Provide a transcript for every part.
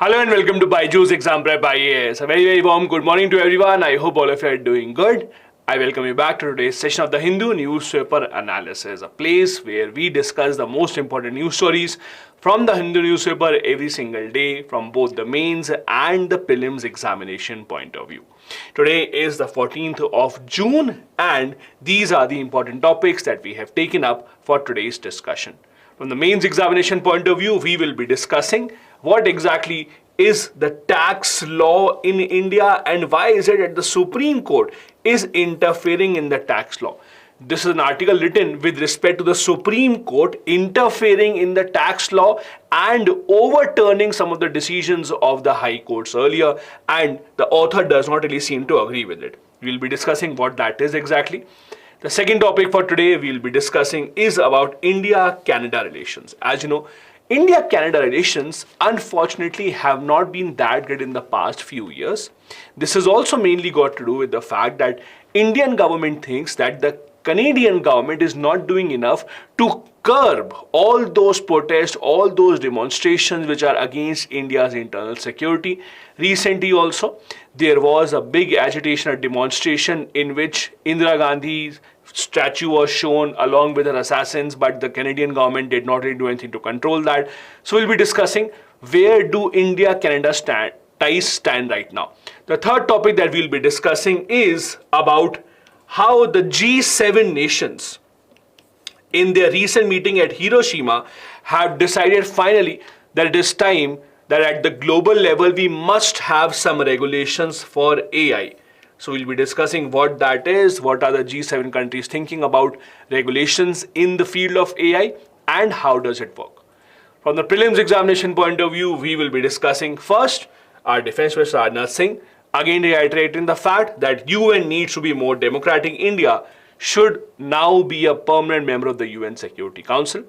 Hello and welcome to BYJU'S Exam Prep IAS. A very warm good morning to everyone. I hope all of you are doing good. I welcome you back to today's session of the Hindu Newspaper Analysis, a place where we discuss the most important news stories from the Hindu newspaper every single day from both the mains and the prelims examination point of view. Today is the 14th of June and these are the important topics that we have taken up for today's discussion. From the mains examination point of view, we will be discussing what exactly is the tax law in India and why is it that the Supreme Court is interfering in the tax law. This is an article written with respect to the Supreme Court interfering in the tax law and overturning some of the decisions of the high courts earlier, and the author does not really seem to agree with it. We will be discussing what that is exactly. The second topic for today we will be discussing is about India-Canada relations. As you know, India-Canada relations unfortunately have not been that good in the past few years. This has also mainly got to do with the fact that Indian government thinks that the Canadian government is not doing enough to curb all those protests, all those demonstrations which are against India's internal security. Recently also, there was a big agitation or demonstration in which Indira Gandhi's statue was shown along with her assassins, but the Canadian government did not really do anything to control that. So we'll be discussing where do India-Canada ties stand right now. The third topic that we'll be discussing is about how the G7 nations in their recent meeting at Hiroshima have decided finally that it is time that at the global level we must have some regulations for AI. So we'll be discussing what that is, what are the G7 countries thinking about regulations in the field of AI and how does it work. From the prelims examination point of view, we will be discussing first our Defence Minister Rajnath Singh, again reiterating the fact that UN needs to be more democratic. India should now be a permanent member of the UN Security Council.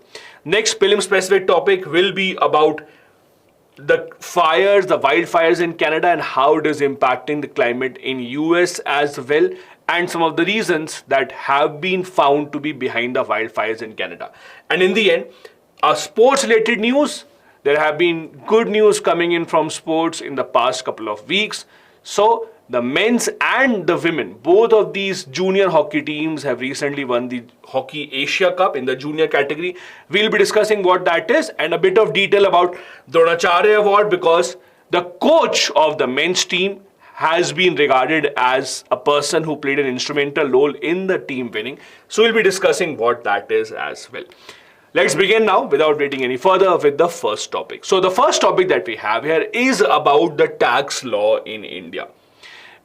Next prelim specific topic will be about the wildfires in Canada and how it is impacting the climate in US as well, and some of the reasons that have been found to be behind the wildfires in Canada. And in the end, sports related news. There have been good news coming in from sports in the past couple of weeks. So the men's and the women, both of these junior hockey teams have recently won the Hockey Asia Cup in the junior category. We'll be discussing what that is and a bit of detail about Dronacharya award because the coach of the men's team has been regarded as a person who played an instrumental role in the team winning. So we'll be discussing what that is as well. Let's begin now without waiting any further with the first topic. So the first topic that we have here is about the tax law in India.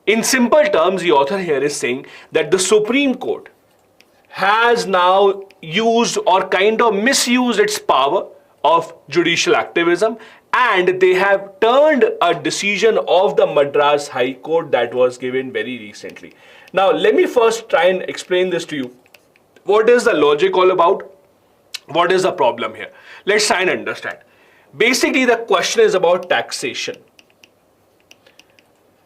In simple terms, the author here is saying that the Supreme Court has now used or kind of misused its power of judicial activism and they have turned a decision of the Madras High Court that was given very recently. Now, let me first try and explain this to you. What is the logic all about? What is the problem here? Let's try and understand. Basically, the question is about taxation.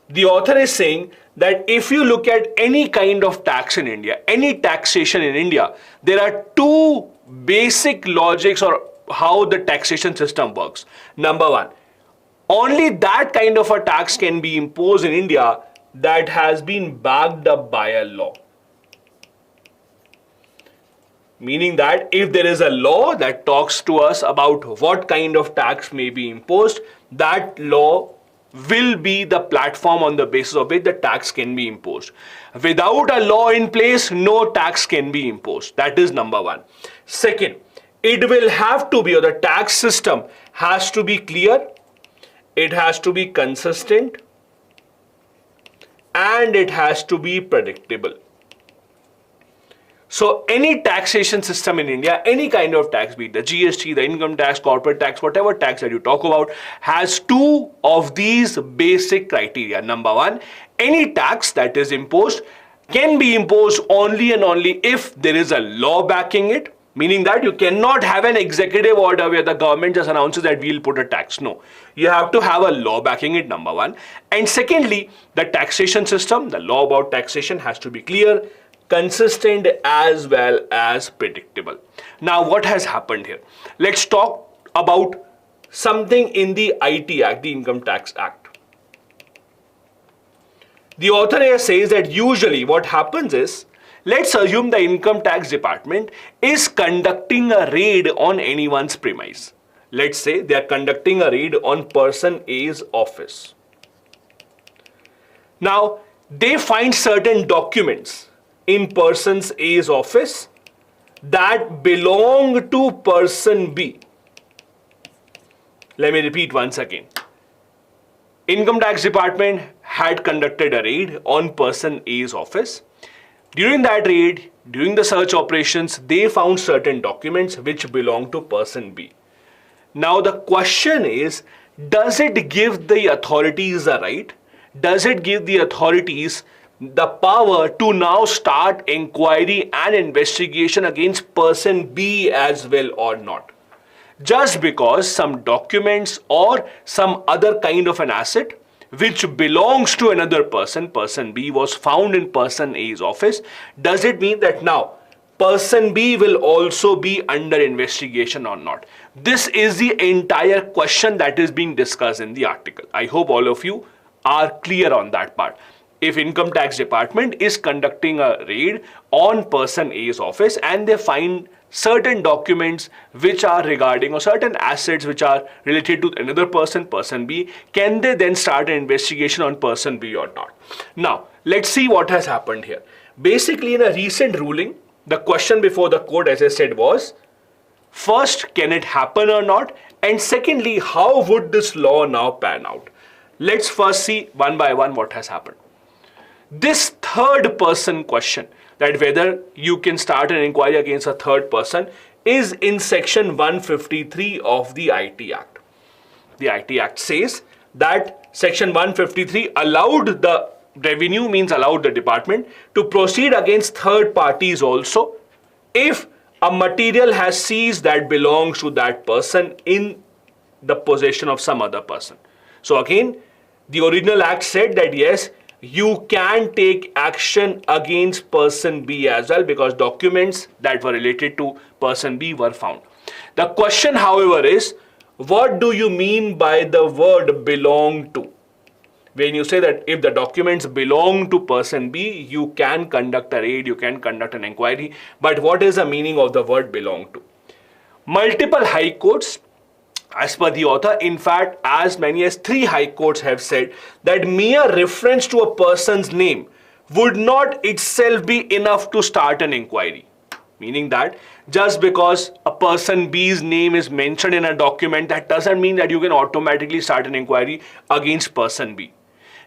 The author is saying that if you look at any kind of tax in India, any taxation in India, there are two basic logics or how the taxation system works. Number one, only that kind of a tax can be imposed in India that has been backed up by a law. Meaning that if there is a law that talks to us about what kind of tax may be imposed, that law will be the platform on the basis of which the tax can be imposed. Without a law in place, no tax can be imposed. That is number one. Second, it will have to be, or the tax system has to be clear, it has to be consistent, and it has to be predictable. So any taxation system in India, any kind of tax, be it the GST, the income tax, corporate tax, whatever tax that you talk about, has two of these basic criteria. Number one, any tax that is imposed can be imposed only and only if there is a law backing it, meaning that you cannot have an executive order where the government just announces that we'll put a tax. No, you have to have a law backing it, number one. And secondly, the taxation system, the law about taxation has to be clear, consistent as well as predictable. Now, what has happened here? Let's talk about something in the IT Act, the Income Tax Act. The author here says that usually what happens is, let's assume the Income Tax Department is conducting a raid on anyone's premise. Let's say they are conducting a raid on person A's office. Now, they find certain documents in person A's office that belong to person B. Let me repeat once again. Income Tax Department had conducted a raid on person A's office. During that raid, during the search operations, they found certain documents which belong to person B. Now the question is, does it give the authorities the right? Does it give the authorities the power to now start inquiry and investigation against person B as well or not? Just because some documents or some other kind of an asset which belongs to another person, person B, was found in person A's office, does it mean that now person B will also be under investigation or not? This is the entire question that is being discussed in the article. I hope all of you are clear on that part. If Income Tax Department is conducting a raid on person A's office and they find certain documents which are regarding or certain assets which are related to another person, person B, can they then start an investigation on person B or not? Now, let's see what has happened here. Basically, in a recent ruling, the question before the court, as I said, was first, can it happen or not? And secondly, how would this law now pan out? Let's first see one by one what has happened. This third person question, that whether you can start an inquiry against a third person, is in section 153 of the IT Act. The IT Act says that section 153 allowed the revenue, means allowed the department to proceed against third parties also if a material has ceased that belongs to that person in the possession of some other person. So again, the original act said that yes, you can take action against person B as well because documents that were related to person B were found. The question, however, is what do you mean by the word belong to? When you say that if the documents belong to person B, you can conduct a raid, you can conduct an inquiry, but what is the meaning of the word belong to? Multiple high courts, as per the author, in fact, as many as 3 high courts have said that mere reference to a person's name would not itself be enough to start an inquiry. Meaning that just because a person B's name is mentioned in a document, that doesn't mean that you can automatically start an inquiry against person B.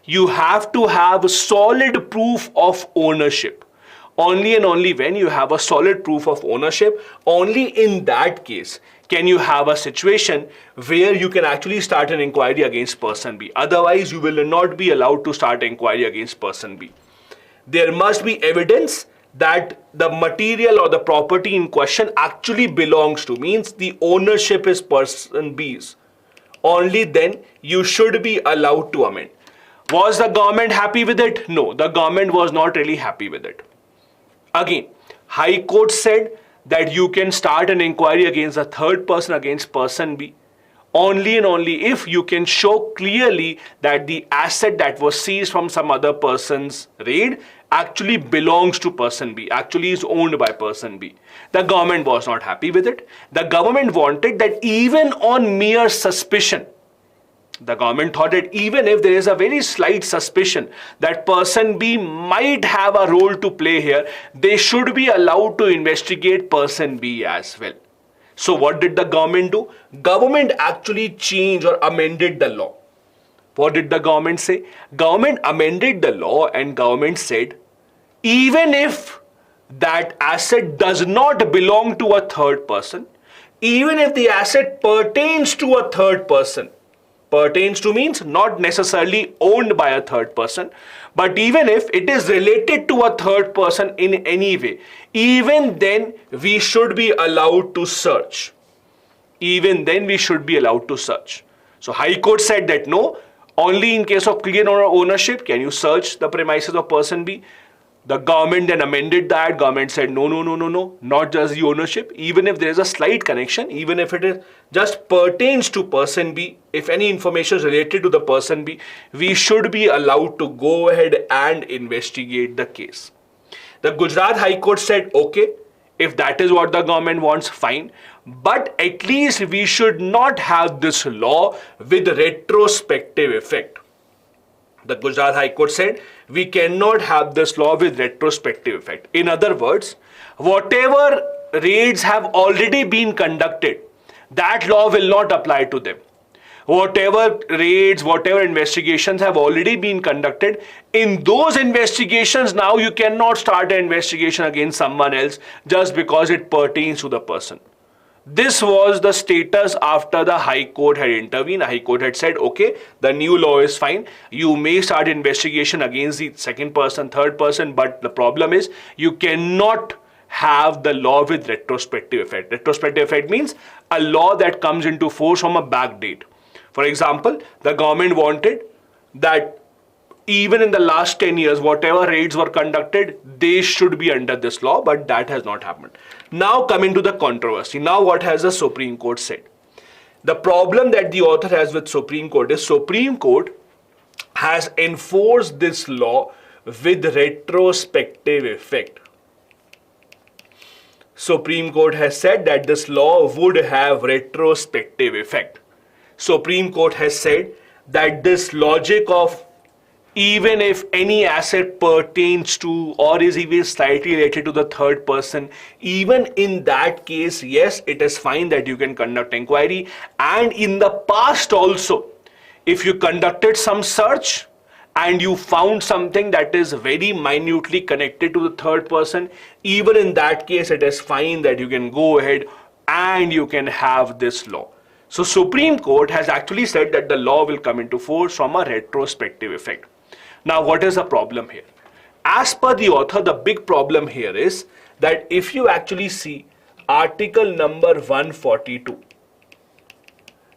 You have to have solid proof of ownership. Only and only when you have a solid proof of ownership, only in that case can you have a situation where you can actually start an inquiry against person B. Otherwise, you will not be allowed to start an inquiry against person B. There must be evidence that the material or the property in question actually belongs to, means the ownership is person B's. Only then you should be allowed to amend. Was the government happy with it? No, the government was not really happy with it. Again, High Court said that you can start an inquiry against a third person, against person B, only and only if you can show clearly that the asset that was seized from some other person's raid actually belongs to person B, actually is owned by person B. The government was not happy with it. The government wanted that even on mere suspicion, the government thought that even if there is a very slight suspicion that person B might have a role to play here, they should be allowed to investigate person B as well. So what did the government do? Government actually changed or amended the law. What did the government say? Government amended the law and government said, even if that asset does not belong to a third person, even if the asset pertains to a third person, pertains to means not necessarily owned by a third person, but even if it is related to a third person in any way, even then we should be allowed to search. Even then we should be allowed to search. So High Court said that no, only in case of clear ownership can you search the premises of person B. The government then amended that. Government said no, no, no, no, no, not just the ownership. Even if there is a slight connection, even if it is just pertains to person B, if any information is related to the person B, we should be allowed to go ahead and investigate the case. The Gujarat High Court said, okay, if that is what the government wants, fine. But at least we should not have this law with retrospective effect. The Gujarat High Court said we cannot have this law with retrospective effect. In other words, whatever raids have already been conducted, that law will not apply to them. Whatever raids, whatever investigations have already been conducted, in those investigations now you cannot start an investigation against someone else just because it pertains to the person. This was the status after the High Court had intervened. The High Court had said, okay, the new law is fine. You may start investigation against the second person, third person, but the problem is you cannot have the law with retrospective effect. Retrospective effect means a law that comes into force from a back date. For example, the government wanted that even in the last 10 years, whatever raids were conducted, they should be under this law, but that has not happened. Now coming to the controversy. Now what has the Supreme Court said? The problem that the author has with Supreme Court is Supreme Court has enforced this law with retrospective effect. Supreme Court has said that this law would have retrospective effect. Supreme Court has said that this logic of even if any asset pertains to or is even slightly related to the third person, even in that case, yes, it is fine that you can conduct inquiry. And in the past also, if you conducted some search and you found something that is very minutely connected to the third person, even in that case, it is fine that you can go ahead and you can have this law. So Supreme Court has actually said that the law will come into force from a retrospective effect. Now, what is the problem here? As per the author, the big problem here is that if you actually see article number 142,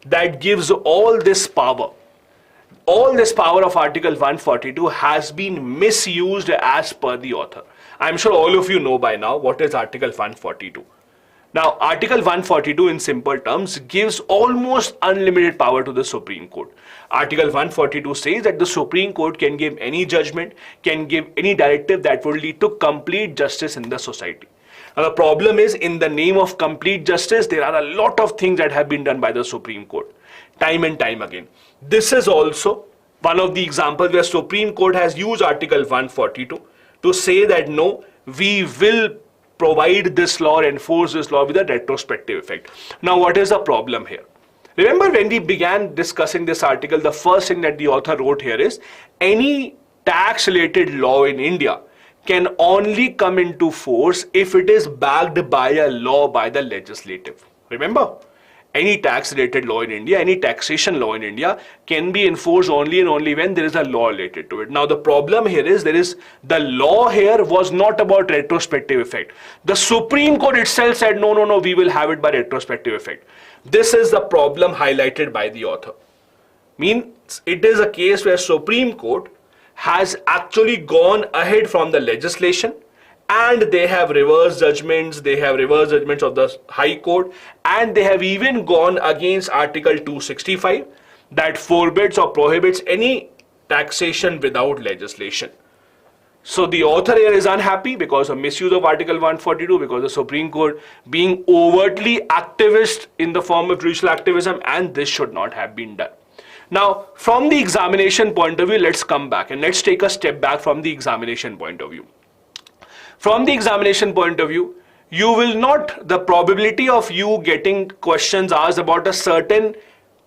that gives all this power of article 142 has been misused as per the author. I'm sure all of you know by now what is article 142. Now, Article 142 in simple terms gives almost unlimited power to the Supreme Court. Article 142 says that the Supreme Court can give any judgment, can give any directive that will lead to complete justice in the society. Now, the problem is in the name of complete justice, there are a lot of things that have been done by the Supreme Court, time and time again. This is also one of the examples where Supreme Court has used Article 142 to say that no, we will provide this law, enforce this law with a retrospective effect. Now, what is the problem here? Remember when we began discussing this article, the first thing that the author wrote here is any tax related law in India can only come into force if it is backed by a law by the legislative. Remember, any tax related law in India, any taxation law in India can be enforced only and only when there is a law related to it. Now the problem here is the law here was not about retrospective effect. The Supreme Court itself said no, no, no, we will have it by retrospective effect. This is the problem highlighted by the author. Means it is a case where Supreme Court has actually gone ahead from the legislation, and they have reversed judgments, of the High Court, and they have even gone against Article 265 that forbids or prohibits any taxation without legislation. So the author here is unhappy because of misuse of Article 142, because the Supreme Court being overtly activist in the form of judicial activism, and this should not have been done. Now, from the examination point of view, let's come back and let's take a step back from the examination point of view. From the examination point of view, the probability of you getting questions asked about a certain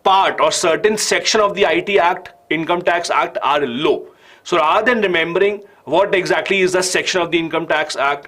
part or certain section of the IT Act, Income Tax Act are low. So rather than remembering what exactly is the section of the Income Tax Act,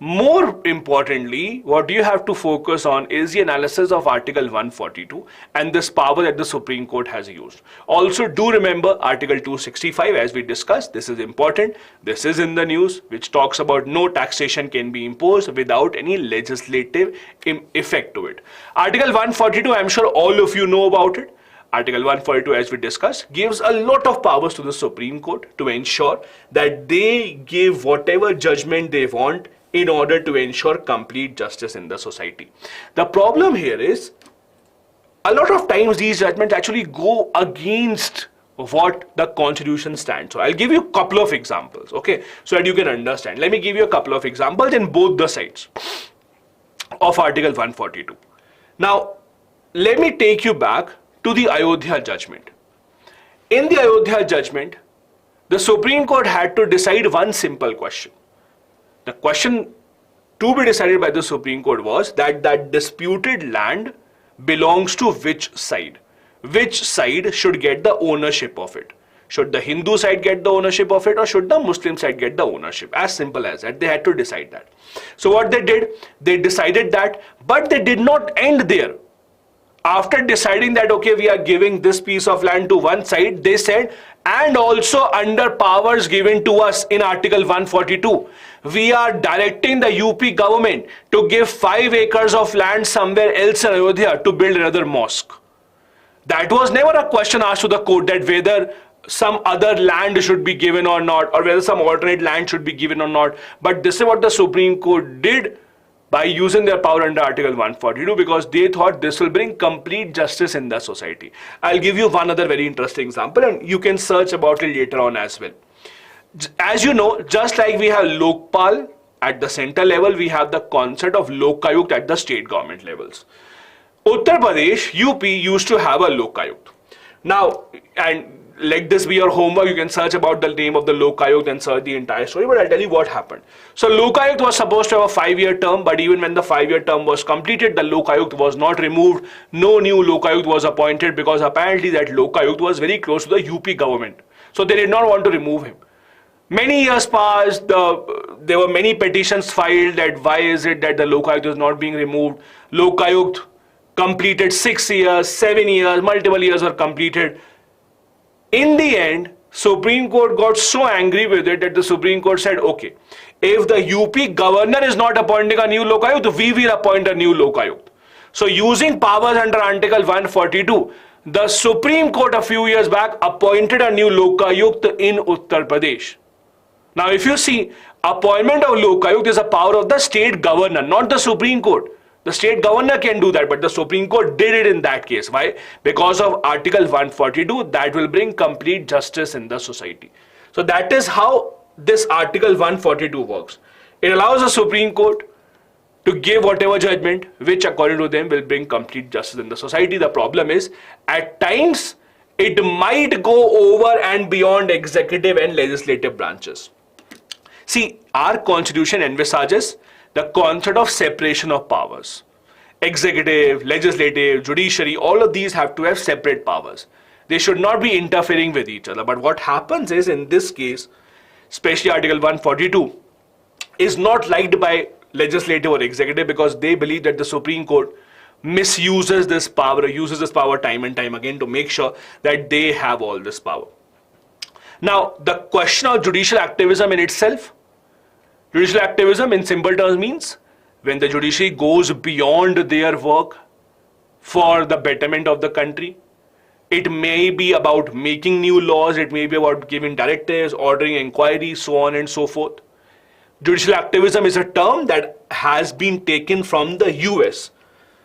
more importantly, what you have to focus on is the analysis of Article 142 and this power that the Supreme Court has used. Also, do remember Article 265 as we discussed. This is important. This is in the news, which talks about no taxation can be imposed without any legislative effect to it. Article 142, I'm sure all of you know about it. Article 142, as we discussed, gives a lot of powers to the Supreme Court to ensure that they give whatever judgment they want in order to ensure complete justice in the society. The problem here is a lot of times these judgments actually go against what the Constitution stands. So I'll give you a couple of examples, okay, so that you can understand. Let me give you a couple of examples in both the sides of Article 142. Now, let me take you back to the Ayodhya judgment. In the Ayodhya judgment, the Supreme Court had to decide one simple question. The question to be decided by the Supreme Court was that that disputed land belongs to which side? Which side should get the ownership of it? Should the Hindu side get the ownership of it, or should the Muslim side get the ownership? As simple as that. They had to decide that. So what they did, they decided that, but they did not end there. After deciding that, okay, we are giving this piece of land to one side, they said, and also under powers given to us in Article 142, we are directing the UP government to give 5 acres of land somewhere else in Ayodhya to build another mosque. That was never a question asked to the court that whether some other land should be given or not, or whether some alternate land should be given or not. But this is what the Supreme Court did by using their power under Article 142, because they thought this will bring complete justice in the society. I'll give you one other very interesting example, and you can search about it later on as well. As you know, just like we have Lokpal at the center level, we have the concept of Lokayukt at the state government levels. Uttar Pradesh, UP used to have a Lokayukt. Now, and let this be your homework, you can search about the name of the Lokayukt and search the entire story, but I'll tell you what happened. So Lokayukt was supposed to have a 5-year term, but even when the 5-year term was completed, the Lokayukt was not removed. No new Lokayukt was appointed, because apparently that Lokayukt was very close to the UP government. So they did not want to remove him. Many years passed, there were many petitions filed that why is it that the Lokayukt is not being removed. Lokayukt completed 6 years, 7 years, multiple years were completed. In the end, Supreme Court got so angry with it that the Supreme Court said, okay, if the UP governor is not appointing a new Lokayukt, we will appoint a new Lokayukt. So using powers under Article 142, the Supreme Court a few years back appointed a new Lokayukt in Uttar Pradesh. Now if you see, appointment of Lokayukt is a power of the state governor, not the Supreme Court. The state governor can do that, but the Supreme Court did it in that case. Why? Because of Article 142, that will bring complete justice in the society. So that is how this Article 142 works. It allows the Supreme Court to give whatever judgment which according to them will bring complete justice in the society. The problem is, at times, it might go over and beyond executive and legislative branches. See, our constitution envisages the concept of separation of powers. Executive, legislative, judiciary, all of these have to have separate powers. They should not be interfering with each other. But what happens is, in this case, especially Article 142, is not liked by legislative or executive, because they believe that the Supreme Court misuses this power, or uses this power time and time again to make sure that they have all this power. Now, the question of judicial activism in itself, judicial activism in simple terms means when the judiciary goes beyond their work for the betterment of the country. It may be about making new laws, it may be about giving directives, ordering inquiries, so on and so forth. Judicial activism is a term that has been taken from the US.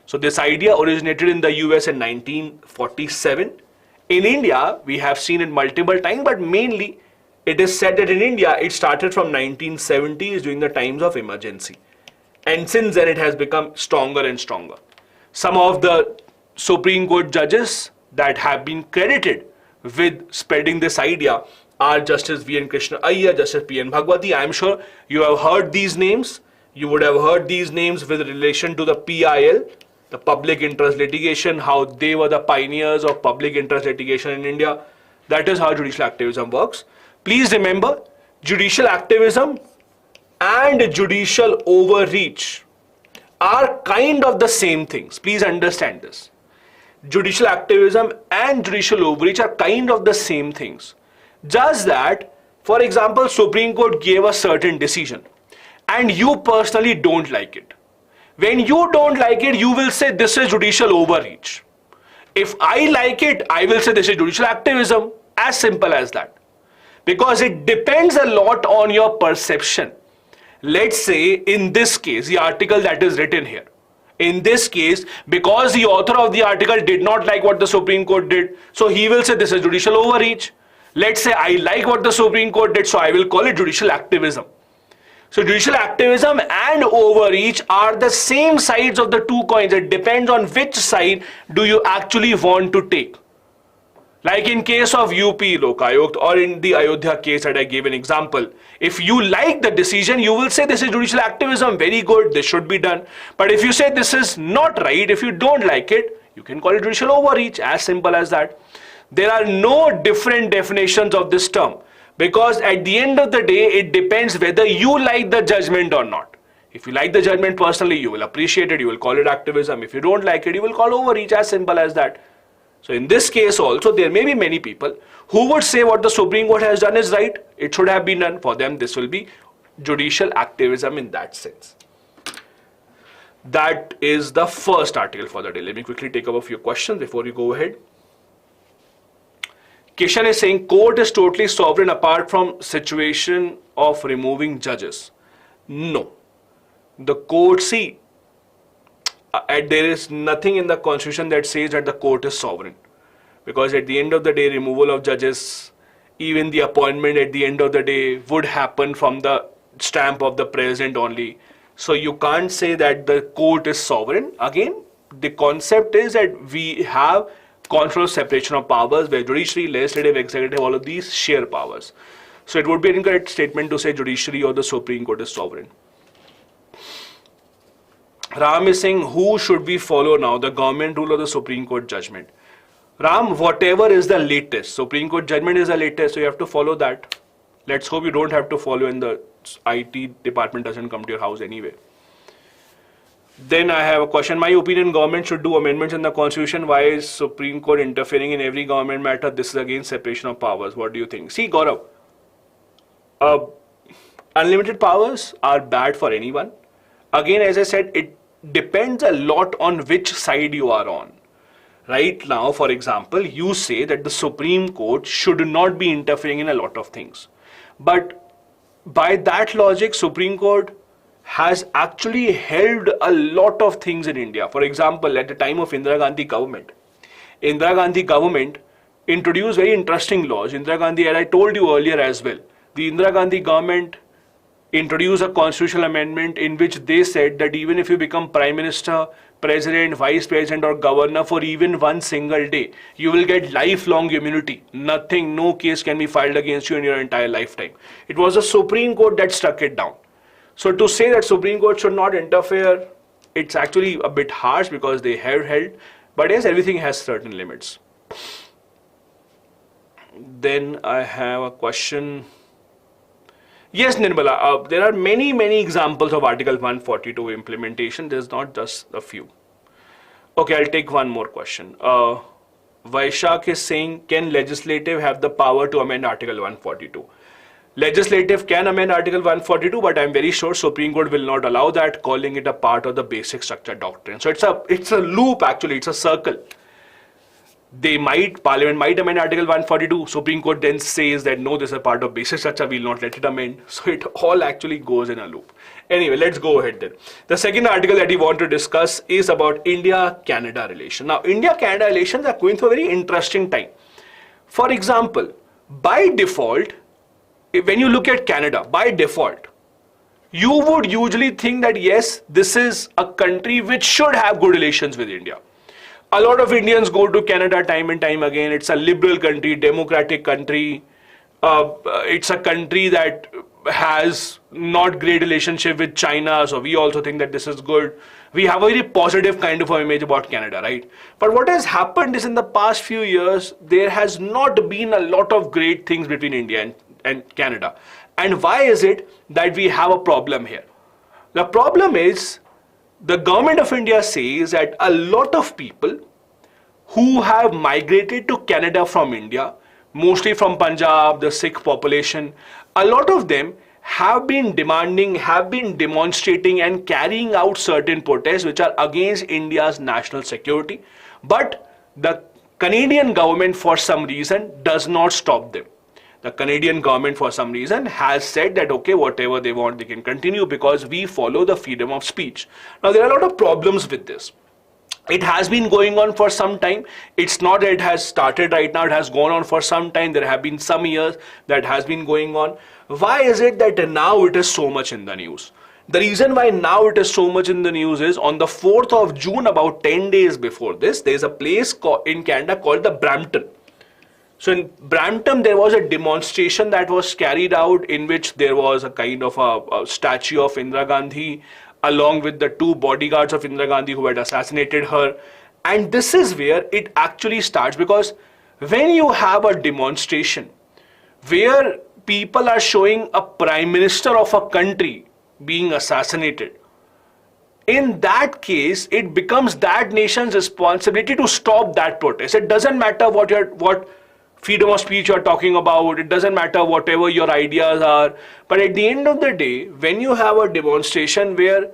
So this idea originated in the US in 1947. In India, we have seen it multiple times, but mainly it is said that in India, it started from 1970s during the times of emergency. And since then, it has become stronger and stronger. Some of the Supreme Court judges that have been credited with spreading this idea are Justice V.N. Krishna Iyer, Justice P.N. Bhagwati. I am sure you have heard these names. You would have heard these names with relation to the PIL, the public interest litigation, how they were the pioneers of public interest litigation in India. That is how judicial activism works. Please remember, judicial activism and judicial overreach are kind of the same things. Please understand this. Judicial activism and judicial overreach are kind of the same things. Just that, for example, Supreme Court gave a certain decision and you personally don't like it. When you don't like it, you will say this is judicial overreach. If I like it, I will say this is judicial activism. As simple as that. Because it depends a lot on your perception. Let's say in this case, the article that is written here. In this case, because the author of the article did not like what the Supreme Court did, so he will say this is judicial overreach. Let's say I like what the Supreme Court did, so I will call it judicial activism. So judicial activism and overreach are the same sides of the two coins. It depends on which side do you actually want to take. Like in case of UP Lok Ayukt or in the Ayodhya case that I gave an example, if you like the decision, you will say this is judicial activism, very good, this should be done. But if you say this is not right, if you don't like it, you can call it judicial overreach, as simple as that. There are no different definitions of this term because at the end of the day, it depends whether you like the judgment or not. If you like the judgment personally, you will appreciate it, you will call it activism. If you don't like it, you will call overreach, as simple as that. So in this case also, there may be many people who would say what the Supreme Court has done is right. It should have been done. For them, this will be judicial activism in that sense. That is the first article for the day. Let me quickly take up a few questions before you go ahead. Kishan is saying court is totally sovereign apart from situation of removing judges. No. The court, see, there is nothing in the constitution that says that the court is sovereign, because at the end of the day, removal of judges, even the appointment at the end of the day would happen from the stamp of the president only. So you can't say that the court is sovereign. Again, the concept is that we have constitutional separation of powers where judiciary, legislative, executive, all of these share powers. So it would be an incorrect statement to say judiciary or the Supreme Court is sovereign. Ram is saying, who should we follow now, the government rule or the Supreme Court judgment? Ram, whatever is the latest. Supreme Court judgment is the latest, so you have to follow that. Let's hope you don't have to follow and the IT department doesn't come to your house anyway. Then I have a question. My opinion, government should do amendments in the constitution. Why is Supreme Court interfering in every government matter? This is against separation of powers. What do you think? See, Gaurav, unlimited powers are bad for anyone. Again, as I said, it depends a lot on which side you are on. Right now, for example, you say that the Supreme Court should not be interfering in a lot of things. But by that logic, Supreme Court has actually held a lot of things in India. For example, at the time of Indira Gandhi government introduced very interesting laws. Indira Gandhi, as I told you earlier as well, the Indira Gandhi government introduced a constitutional amendment in which they said that even if you become Prime Minister, President, Vice President or Governor for even one single day, you will get lifelong immunity. Nothing, no case can be filed against you in your entire lifetime. It was the Supreme Court that struck it down. So to say that Supreme Court should not interfere, it's actually a bit harsh because they have held. But yes, everything has certain limits. Then I have a question. Yes, Nirmala, there are many examples of Article 142 implementation. There's not just a few. Okay, I'll take one more question. Vaishak is saying, can legislative have the power to amend Article 142? Legislative can amend Article 142, but I'm very sure Supreme Court will not allow that, calling it a part of the basic structure doctrine. So it's a loop actually, it's a circle. Parliament might amend Article 142. Supreme Court then says that no, this is a part of basic structure, we'll not let it amend. So it all actually goes in a loop. Anyway, let's go ahead then. The second article that we want to discuss is about India-Canada relations. Now, India-Canada relations are going through a very interesting time. For example, by default, when you look at Canada, by default, you would usually think that yes, this is a country which should have good relations with India. A lot of Indians go to Canada time and time again. It's a liberal country, democratic country. It's a country that has not great relationship with China. So we also think that this is good. We have a very positive kind of image about Canada, right? But what has happened is in the past few years, there has not been a lot of great things between India and Canada. And why is it that we have a problem here? The problem is the government of India says that a lot of people who have migrated to Canada from India, mostly from Punjab, the Sikh population, a lot of them have been demanding, have been demonstrating and carrying out certain protests which are against India's national security. But the Canadian government for some reason does not stop them. The Canadian government for some reason has said that okay, whatever they want they can continue because we follow the freedom of speech. Now there are a lot of problems with this. It has been going on for some time. It's not that it has started right now. It has gone on for some time. There have been some years that has been going on. Why is it that now it is so much in the news? The reason why now it is so much in the news is on the 4th of June, about 10 days before this, there is a place in Canada called the Brampton. So in Brampton, there was a demonstration that was carried out in which there was a kind of a statue of Indira Gandhi along with the two bodyguards of Indira Gandhi who had assassinated her. And this is where it actually starts, because when you have a demonstration where people are showing a prime minister of a country being assassinated, in that case, it becomes that nation's responsibility to stop that protest. It doesn't matter what freedom of speech you're talking about, it doesn't matter whatever your ideas are, but at the end of the day, when you have a demonstration where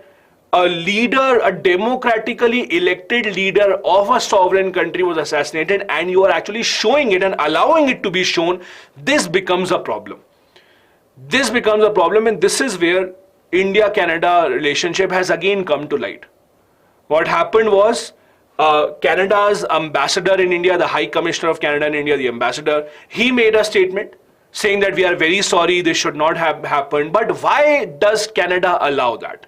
a leader, a democratically elected leader of a sovereign country was assassinated and you are actually showing it and allowing it to be shown, this becomes a problem. This becomes a problem, and this is where India-Canada relationship has again come to light. What happened was, Canada's ambassador in India, the High Commissioner of Canada in India, the ambassador, he made a statement saying that we are very sorry, this should not have happened. But why does Canada allow that?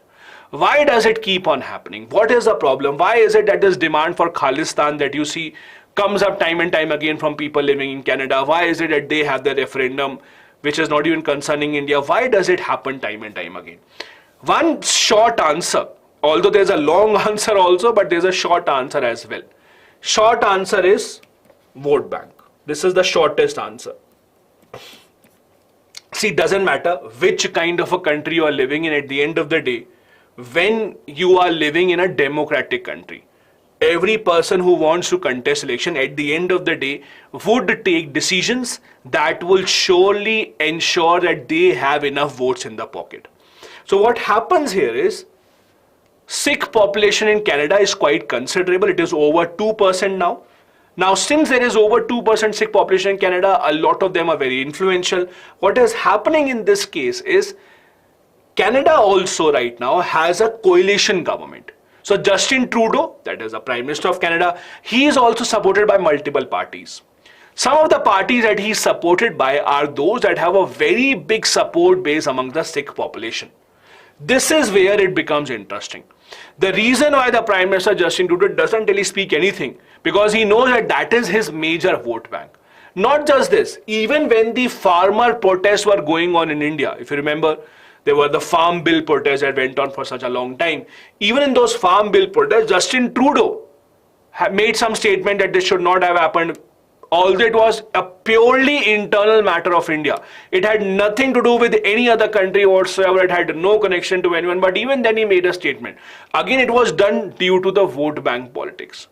Why does it keep on happening? What is the problem? Why is it that this demand for Khalistan that you see comes up time and time again from people living in Canada? Why is it that they have the referendum which is not even concerning India? Why does it happen time and time again? One short answer, although there's a long answer also, but there's a short answer as well. Short answer is vote bank. This is the shortest answer. See, it doesn't matter which kind of a country you are living in. At the end of the day, when you are living in a democratic country, every person who wants to contest election at the end of the day would take decisions that will surely ensure that they have enough votes in the pocket. So what happens here is, Sikh population in Canada is quite considerable. It is over 2% now. Now, since there is over 2% Sikh population in Canada, a lot of them are very influential. What is happening in this case is, Canada also right now has a coalition government. So Justin Trudeau, that is the Prime Minister of Canada, he is also supported by multiple parties. Some of the parties that he is supported by are those that have a very big support base among the Sikh population. This is where it becomes interesting. The reason why the Prime Minister Justin Trudeau doesn't really speak anything, because he knows that that is his major vote bank. Not just this, even when the farmer protests were going on in India, if you remember, there were the farm bill protests that went on for such a long time. Even in those farm bill protests, Justin Trudeau made some statement that this should not have happened, although it was a purely internal matter of India. It had nothing to do with any other country whatsoever. It had no connection to anyone. But even then he made a statement. Again, it was done due to the vote bank politics.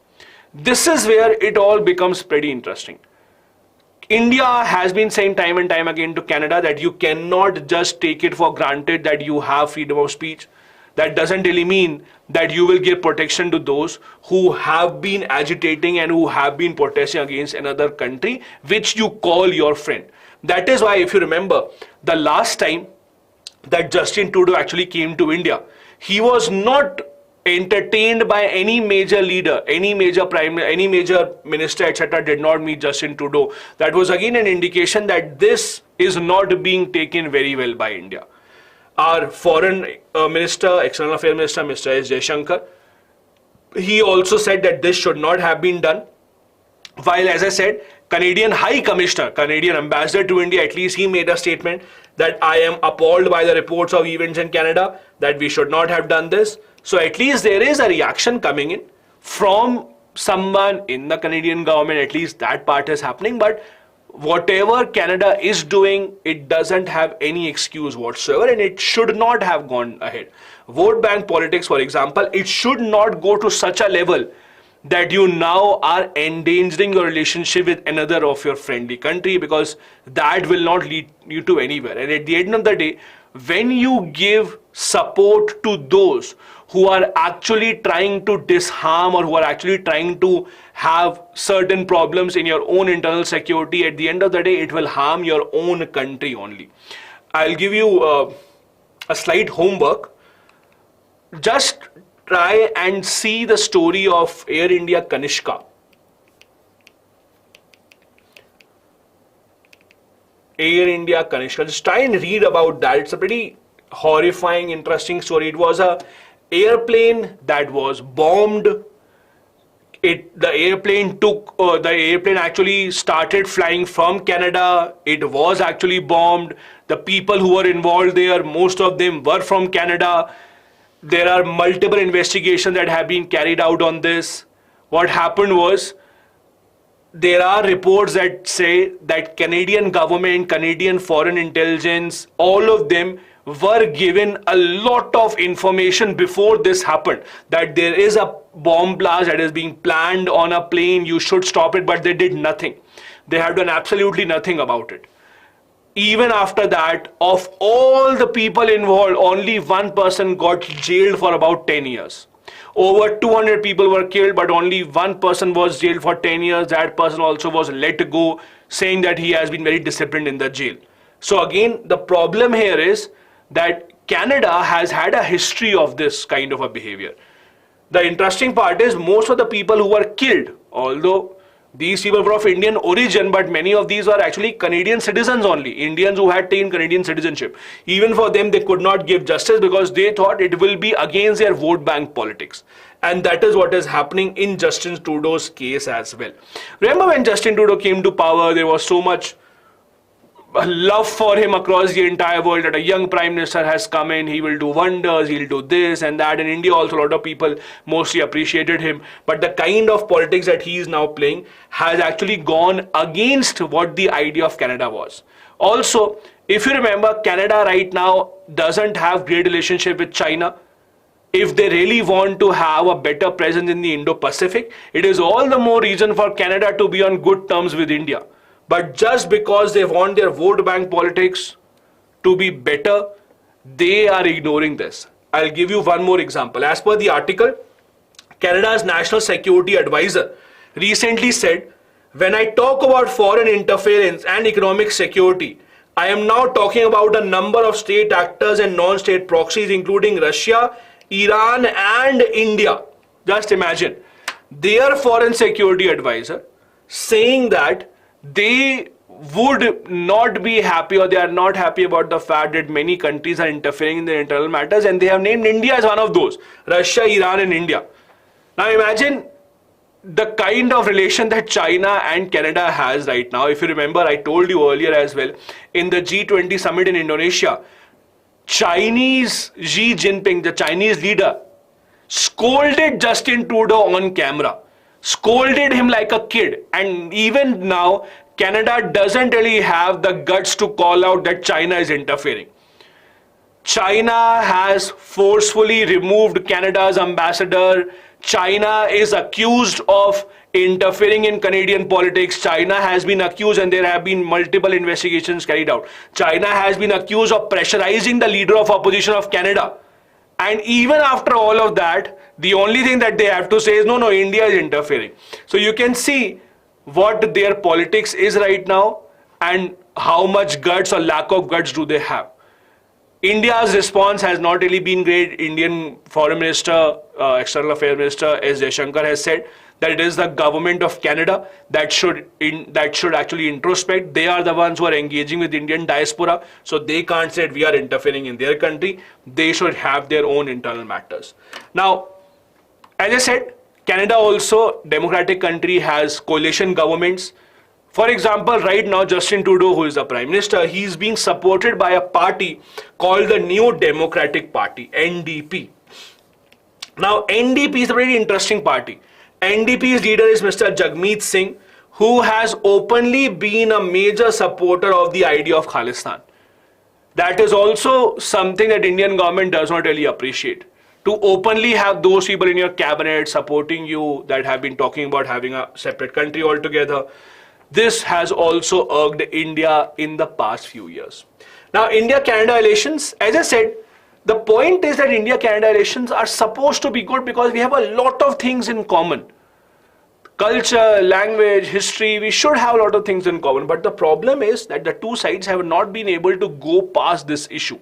This is where it all becomes pretty interesting. India has been saying time and time again to Canada that you cannot just take it for granted that you have freedom of speech. That doesn't really mean that you will give protection to those who have been agitating and who have been protesting against another country which you call your friend. That is why, if you remember, the last time that Justin Trudeau actually came to India, he was not entertained by any major leader, any major minister, etc. did not meet Justin Trudeau. That was again an indication that this is not being taken very well by India. Our foreign minister, external affairs minister, Mr. S. Jaishankar, he also said that this should not have been done. While, as I said, Canadian High Commissioner, Canadian Ambassador to India, at least he made a statement that I am appalled by the reports of events in Canada, that we should not have done this. So at least there is a reaction coming in from someone in the Canadian government. At least that part is happening. But whatever Canada is doing, it doesn't have any excuse whatsoever, and it should not have gone ahead. Vote bank politics, for example, it should not go to such a level that you now are endangering your relationship with another of your friendly country, because that will not lead you to anywhere. And at the end of the day, when you give support to those who are actually trying to disarm or who are actually trying to have certain problems in your own internal security, at the end of the day, it will harm your own country only. I'll give you a slight homework. Just try and see the story of Air India Kanishka. Air India Kanishka. Just try and read about that. It's a pretty horrifying, interesting story. It was a airplane that was bombed. The airplane actually started flying from Canada. It was actually bombed. The people who were involved there, most of them were from Canada. There are multiple investigations that have been carried out on this. What happened was, there are reports that say that Canadian government, Canadian foreign intelligence, all of them were given a lot of information before this happened, that there is a bomb blast that is being planned on a plane, you should stop it, but they did nothing. They have done absolutely nothing about it. Even after that, of all the people involved, only one person got jailed for about 10 years. Over 200 people were killed, but only one person was jailed for 10 years. That person also was let go, saying that he has been very disciplined in the jail. So again, the problem here is that Canada has had a history of this kind of a behavior. The interesting part is, most of the people who were killed, although these people were of Indian origin, but many of these were actually Canadian citizens only, Indians who had taken Canadian citizenship. Even for them, they could not give justice because they thought it will be against their vote bank politics. And that is what is happening in Justin Trudeau's case as well. Remember when Justin Trudeau came to power, there was so much love for him across the entire world, that a young prime minister has come in, he will do wonders, he'll do this and that. In India also, a lot of people mostly appreciated him, but the kind of politics that he is now playing has actually gone against what the idea of Canada was. Also, if you remember, Canada right now doesn't have great relationship with China. If they really want to have a better presence in the Indo-Pacific, it is all the more reason for Canada to be on good terms with India. But just because they want their vote bank politics to be better, they are ignoring this. I'll give you one more example. As per the article, Canada's National Security Advisor recently said, "When I talk about foreign interference and economic security, I am now talking about a number of state actors and non-state proxies, including Russia, Iran and India." Just imagine, their foreign security advisor saying that they would not be happy, or they are not happy about the fact that many countries are interfering in their internal matters, and they have named India as one of those. Russia, Iran and India. Now imagine the kind of relation that China and Canada has right now. If you remember, I told you earlier as well, in the G20 summit in Indonesia, Chinese Xi Jinping, the Chinese leader, scolded Justin Trudeau on camera. Scolded him like a kid. And even now, Canada doesn't really have the guts to call out that China is interfering. China has forcefully removed Canada's ambassador. China is accused of interfering in Canadian politics. China has been accused, and there have been multiple investigations carried out. China has been accused of pressurizing the leader of opposition of Canada. And even after all of that, the only thing that they have to say is, no, India is interfering. So you can see what their politics is right now and how much guts or lack of guts do they have. India's response has not really been great. Indian Foreign Minister, External Affairs Minister S. Jaishankar has said that it is the government of Canada that should actually introspect. They are the ones who are engaging with Indian diaspora, so they can't say we are interfering in their country. They should have their own internal matters. Now, as I said, Canada also, democratic country, has coalition governments. For example, right now, Justin Trudeau, who is the Prime Minister, he is being supported by a party called the New Democratic Party, NDP. Now, NDP is a very interesting party. NDP's leader is Mr. Jagmeet Singh, who has openly been a major supporter of the idea of Khalistan. That is also something that Indian government does not really appreciate. To openly have those people in your cabinet supporting you that have been talking about having a separate country altogether. This has also irked India in the past few years. Now, India-Canada relations, as I said, The point is that India-Canada relations are supposed to be good because we have a lot of things in common. Culture, language, history, we should have a lot of things in common. But the problem is that the two sides have not been able to go past this issue.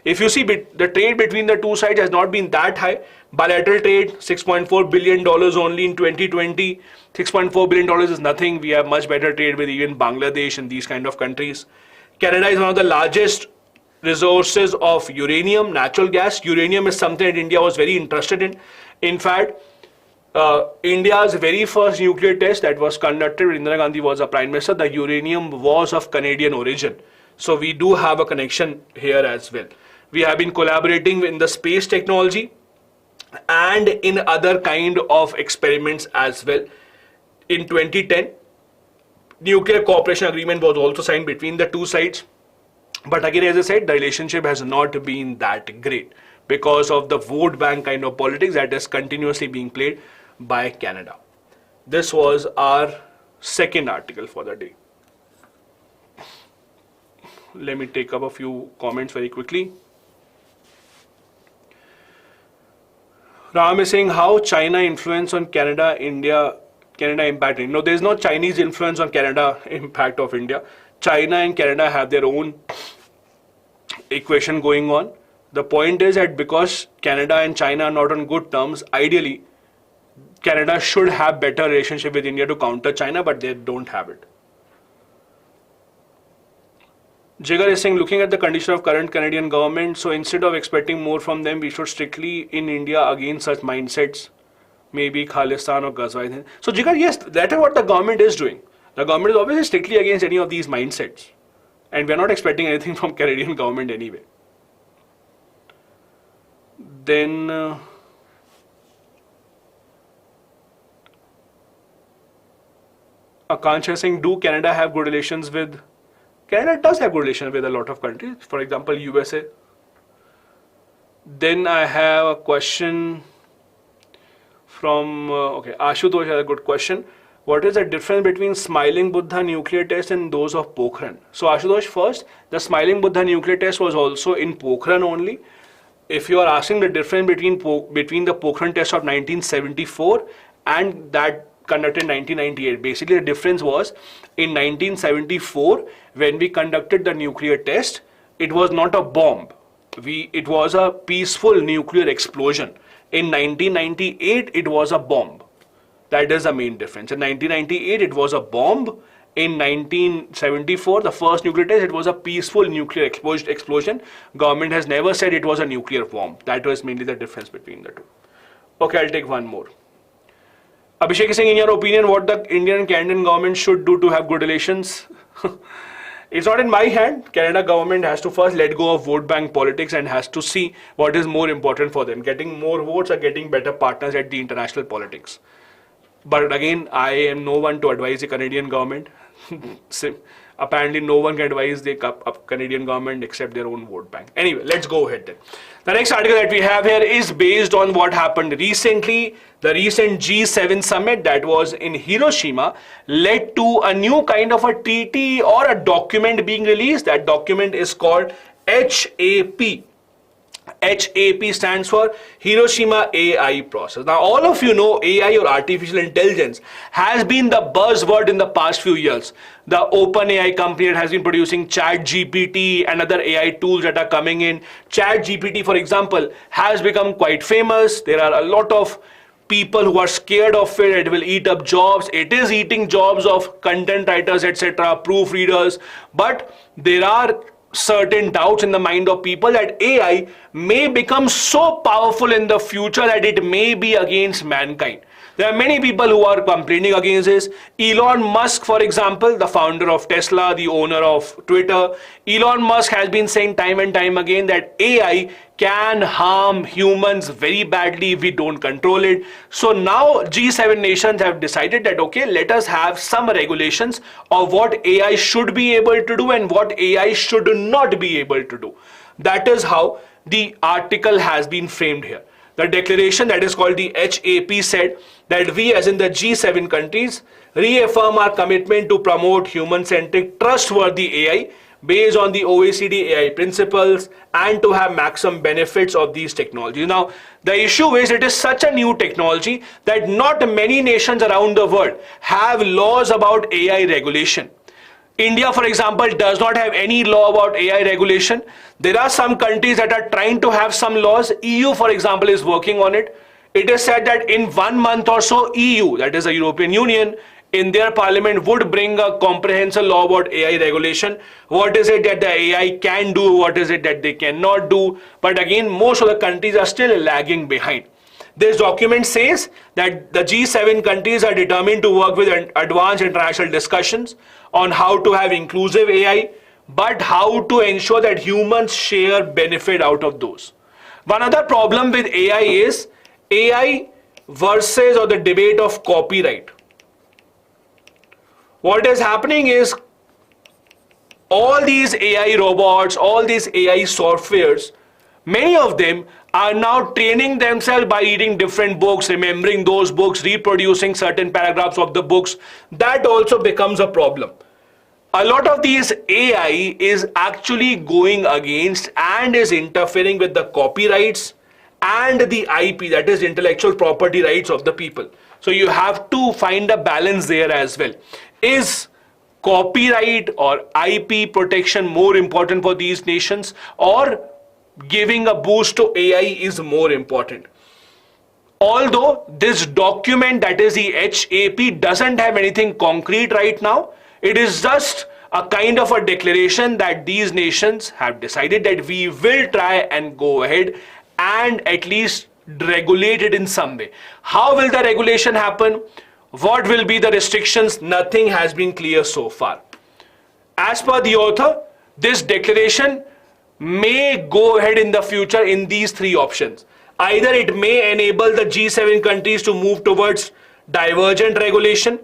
If you see, the trade between the two sides has not been that high. Bilateral trade, $6.4 billion only in 2020. $6.4 billion is nothing. We have much better trade with even Bangladesh and these kind of countries. Canada is one of the largest resources of uranium, natural gas. Uranium is something that India was very interested in. In fact, India's very first nuclear test that was conducted when Indira Gandhi was a prime minister, the uranium was of Canadian origin. So we do have a connection here as well. We have been collaborating in the space technology and in other kind of experiments as well. In 2010, nuclear cooperation agreement was also signed between the two sides. But again, as I said, the relationship has not been that great because of the vote bank kind of politics that is continuously being played by Canada. This was our second article for the day. Let me take up a few comments very quickly. Ram is saying how China influence on Canada impact. No, there is no Chinese influence on Canada impact of India. China and Canada have their own equation going on. The point is that because Canada and China are not on good terms, ideally Canada should have better relationship with India to counter China, but they don't have it. Jigar is saying, looking at the condition of current Canadian government, so instead of expecting more from them, we should strictly in India against such mindsets, maybe Khalistan or Ghazwa. So Jigar, yes, that is what the government is doing. The government is obviously strictly against any of these mindsets. And we are not expecting anything from Canadian government anyway. Then Akansha is saying, do Canada have good relations with... Canada does have good relations with a lot of countries. For example, USA. Then I have a question from... Ashutosh has a good question. What is the difference between Smiling Buddha nuclear test and those of Pokhran? So Ashutosh, first, the Smiling Buddha nuclear test was also in Pokhran only. If you are asking the difference between the Pokhran test of 1974 and that conducted in 1998, basically the difference was in 1974 when we conducted the nuclear test, it was not a bomb. It was a peaceful nuclear explosion. In 1998, it was a bomb. That is the main difference. In 1998, it was a bomb. In 1974, the first nuclear test, it was a peaceful nuclear explosion. Government has never said it was a nuclear bomb. That was mainly the difference between the two. Okay, I'll take one more. Abhishek is saying, in your opinion, what the Indian and Canadian government should do to have good relations? It's not in my hand. Canada government has to first let go of vote bank politics and has to see what is more important for them. Getting more votes or getting better partners at the international politics. But again, I am no one to advise the Canadian government. Apparently, no one can advise the Canadian government except their own vote bank. Anyway, let's go ahead then. The next article that we have here is based on what happened recently. The recent G7 summit that was in Hiroshima led to a new kind of a treaty or a document being released. That document is called HAP. HAP stands for Hiroshima AI process. Now, all of you know AI or artificial intelligence has been the buzzword in the past few years. The OpenAI company that has been producing ChatGPT and other AI tools that are coming in. ChatGPT, for example, has become quite famous. There are a lot of people who are scared of it. It will eat up jobs. It is eating jobs of content writers, etc., proofreaders. But there are certain doubts in the mind of people that AI may become so powerful in the future that it may be against mankind. There are many people who are complaining against this. Elon Musk, for example, the founder of Tesla, the owner of Twitter, Elon Musk has been saying time and time again that AI can harm humans very badly if we don't control it. So now G7 nations have decided that, okay, let us have some regulations of what AI should be able to do and what AI should not be able to do. That is how the article has been framed here. The declaration that is called the HAP said that we, as in the G7 countries, reaffirm our commitment to promote human-centric, trustworthy AI based on the OECD AI principles and to have maximum benefits of these technologies. Now, the issue is it is such a new technology that not many nations around the world have laws about AI regulation. India, for example, does not have any law about AI regulation. There are some countries that are trying to have some laws. EU, for example, is working on it. It is said that in 1 month or so, EU, that is the European Union, in their parliament would bring a comprehensive law about AI regulation. What is it that the AI can do? What is it that they cannot do? But again, most of the countries are still lagging behind. This document says that the G7 countries are determined to work with advanced international discussions on how to have inclusive AI, but how to ensure that humans share benefit out of those. One other problem with AI is AI versus or the debate of copyright. What is happening is all these AI robots, all these AI softwares, many of them are now training themselves by reading different books, remembering those books, reproducing certain paragraphs of the books. That also becomes a problem. A lot of these AI is actually going against and is interfering with the copyrights and the IP, that is intellectual property rights of the people. So you have to find a balance there as well. Is copyright or IP protection more important for these nations, or giving a boost to AI is more important? Although this document, that is the HAP, doesn't have anything concrete right now, it is just a kind of a declaration that these nations have decided that we will try and go ahead and at least regulate it in some way. How will the regulation happen? What will be the restrictions? Nothing has been clear so far. As per the author, this declaration may go ahead in the future in these three options. Either it may enable the G7 countries to move towards divergent regulation.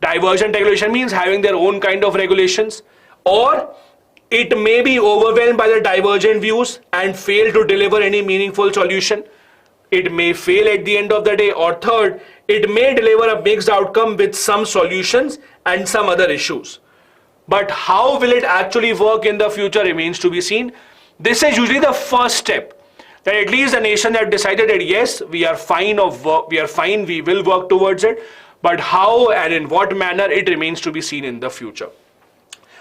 Divergent regulation means having their own kind of regulations. Or it may be overwhelmed by the divergent views and fail to deliver any meaningful solution. It may fail at the end of the day. Or third, it may deliver a mixed outcome with some solutions and some other issues. But how will it actually work in the future remains to be seen. This is usually the first step, that at least the nation have decided that yes, we are fine, we will work towards it. But how and in what manner, it remains to be seen in the future.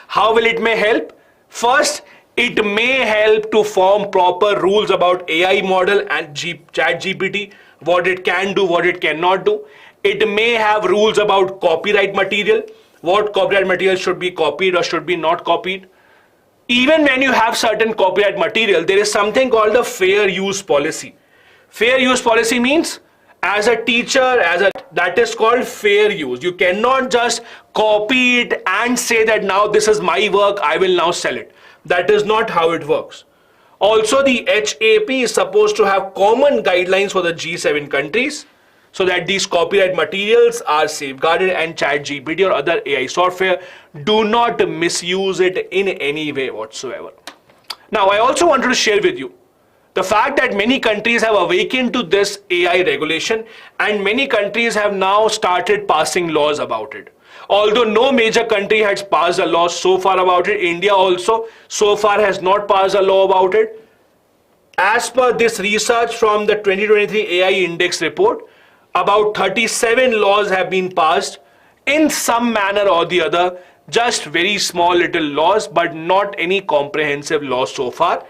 How will it may help? First, it may help to form proper rules about AI model and ChatGPT, what it can do, what it cannot do. It may have rules about copyright material, what copyright material should be copied or should be not copied. Even when you have certain copyright material, there is something called the fair use policy. Fair use policy means, as a teacher, that is called fair use. You cannot just copy it and say that now this is my work, I will now sell it. That is not how it works. Also, the HAP is supposed to have common guidelines for the G7 countries so that these copyright materials are safeguarded and ChatGPT or other AI software do not misuse it in any way whatsoever. Now, I also wanted to share with you the fact that many countries have awakened to this AI regulation and many countries have now started passing laws about it. Although no major country has passed a law so far about it, India also so far has not passed a law about it. As per this research from the 2023 AI Index report, about 37 laws have been passed in some manner or the other, just very small little laws, but not any comprehensive law so far.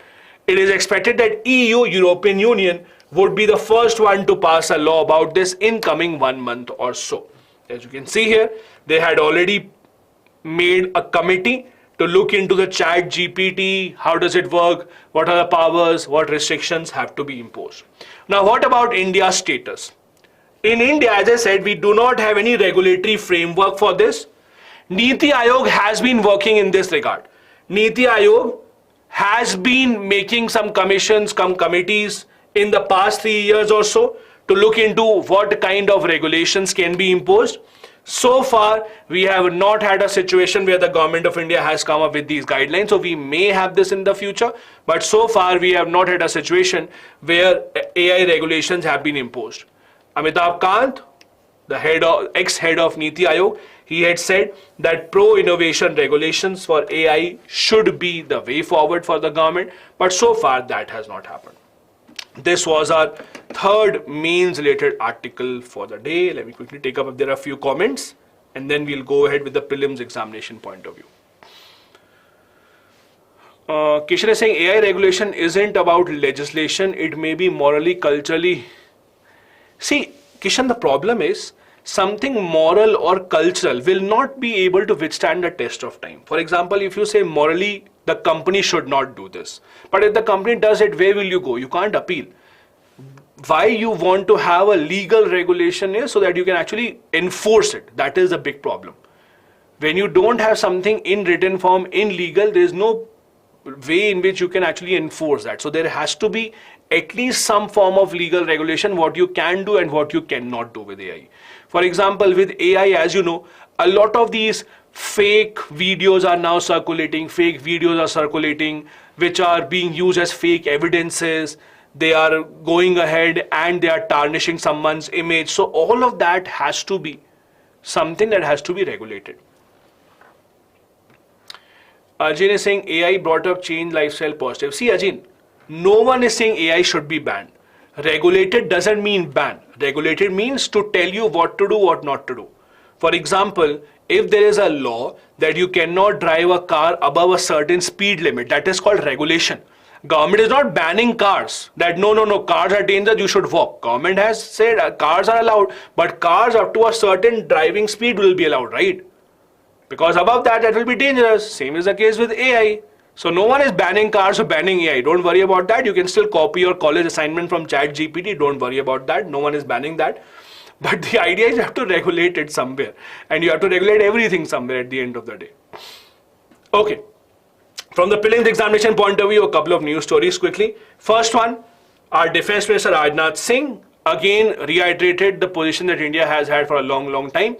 It is expected that EU, European Union, would be the first one to pass a law about this in coming 1 month or so. As you can see here, they had already made a committee to look into the ChatGPT, how does it work, what are the powers, what restrictions have to be imposed. Now, what about India's status? In India, as I said, we do not have any regulatory framework for this. Niti Aayog has been working in this regard. Niti Aayog has been making some commissions, some committees in the past 3 years or so to look into what kind of regulations can be imposed. So far, we have not had a situation where the government of India has come up with these guidelines. So we may have this in the future, but so far we have not had a situation where AI regulations have been imposed. Amitabh Kant, the ex-head of Niti Aayog, he had said that pro-innovation regulations for AI should be the way forward for the government, but so far that has not happened. This was our third mains related article for the day. Let me quickly take up if there are a few comments, and then we'll go ahead with the prelims examination point of view. Kishan is saying AI regulation isn't about legislation, it may be morally, culturally. See, Kishan, the problem is something moral or cultural will not be able to withstand the test of time. For example, if you say morally the company should not do this, but if the company does it, where will you go? You can't appeal. Why you want to have a legal regulation is so that you can actually enforce it. That is a big problem. When you don't have something in written form, in legal, there is no way in which you can actually enforce that. So there has to be at least some form of legal regulation, what you can do and what you cannot do with AI. For example, with AI, as you know, a lot of these fake videos are now circulating, which are being used as fake evidences. They are going ahead and they are tarnishing someone's image. So all of that has to be something that has to be regulated. Ajin is saying AI brought up change lifestyle positive. See, Ajin, no one is saying AI should be banned. Regulated doesn't mean ban. Regulated means to tell you what to do, what not to do. For example, if there is a law that you cannot drive a car above a certain speed limit, that is called regulation. Government is not banning cars, that no, cars are dangerous, you should walk. Government has said cars are allowed, but cars up to a certain driving speed will be allowed, right? Because above that, that will be dangerous. Same is the case with AI. So no one is banning cars or banning AI. Don't worry about that. You can still copy your college assignment from ChatGPT. Don't worry about that. No one is banning that. But the idea is you have to regulate it somewhere. And you have to regulate everything somewhere at the end of the day. Okay. From the prelims examination point of view, a couple of news stories quickly. First one, our Defense Minister Rajnath Singh again reiterated the position that India has had for a long time.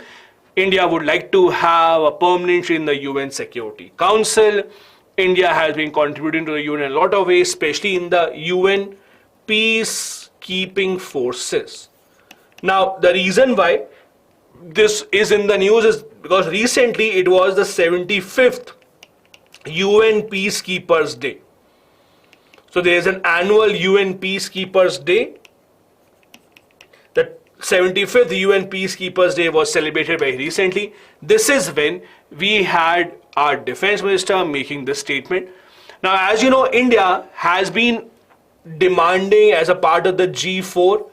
India would like to have a permanent seat in the UN Security Council. India has been contributing to the UN in a lot of ways, especially in the UN peacekeeping forces. Now, the reason why this is in the news is because recently it was the 75th UN Peacekeepers Day. So there is an annual UN Peacekeepers Day. The 75th UN Peacekeepers Day was celebrated very recently. This is when we had our defense minister making this statement. Now, as you know, India has been demanding as a part of the G4.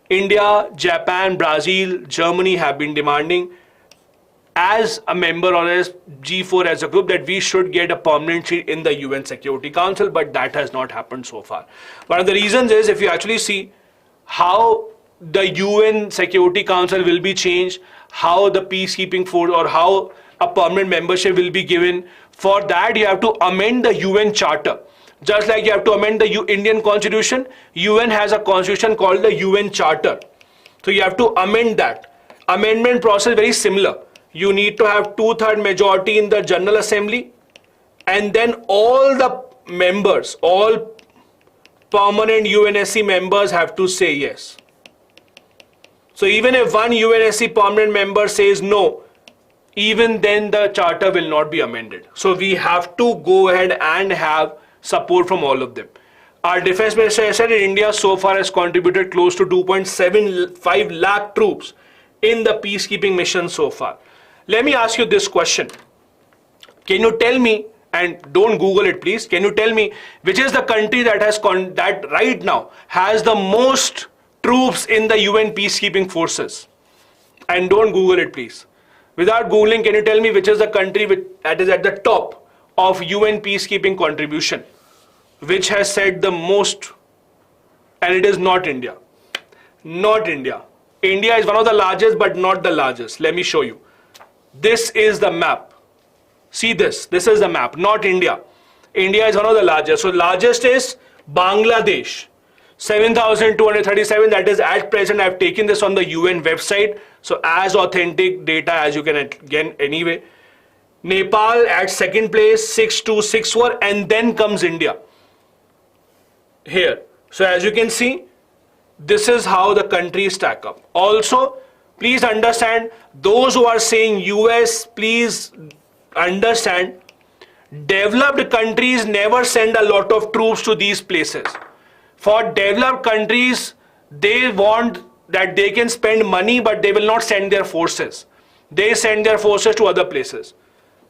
India, Japan, Brazil, Germany have been demanding as a member or as G4 as a group that we should get a permanent seat in the UN Security Council, but that has not happened so far. One of the reasons is if you actually see how the UN Security Council will be changed, how the peacekeeping force or how a permanent membership will be given. For that, you have to amend the UN Charter. Just like you have to amend the Indian Constitution, UN has a constitution called the UN Charter. So you have to amend that. Amendment process very similar. You need to have 2/3 majority in the General Assembly, and then all the members, all permanent UNSC members have to say yes. So even if one UNSC permanent member says no, even then the charter will not be amended. So we have to go ahead and have support from all of them. Our defense minister has said that India so far has contributed close to 2.75 lakh troops in the peacekeeping mission so far. Let me ask you this question. Can you tell me, and don't Google it please, can you tell me which is the country that has that right now has the most troops in the UN peacekeeping forces? And don't Google it please. Without Googling, can you tell me which is the country that is at the top of UN peacekeeping contribution, which has said the most? And it is not India. Not India. India is one of the largest, but not the largest. Let me show you. This is the map. See this. This is the map, not India. India is one of the largest. So largest is Bangladesh. 7,237. That is at present. I've taken this on the UN website. So as authentic data as you can again anyway. Nepal at second place, 6,264, and then comes India. Here. So as you can see, this is how the countries stack up. Also, Please understand, those who are saying US, please understand, developed countries never send a lot of troops to these places. For developed countries, they want that they can spend money, but they will not send their forces. They send their forces to other places.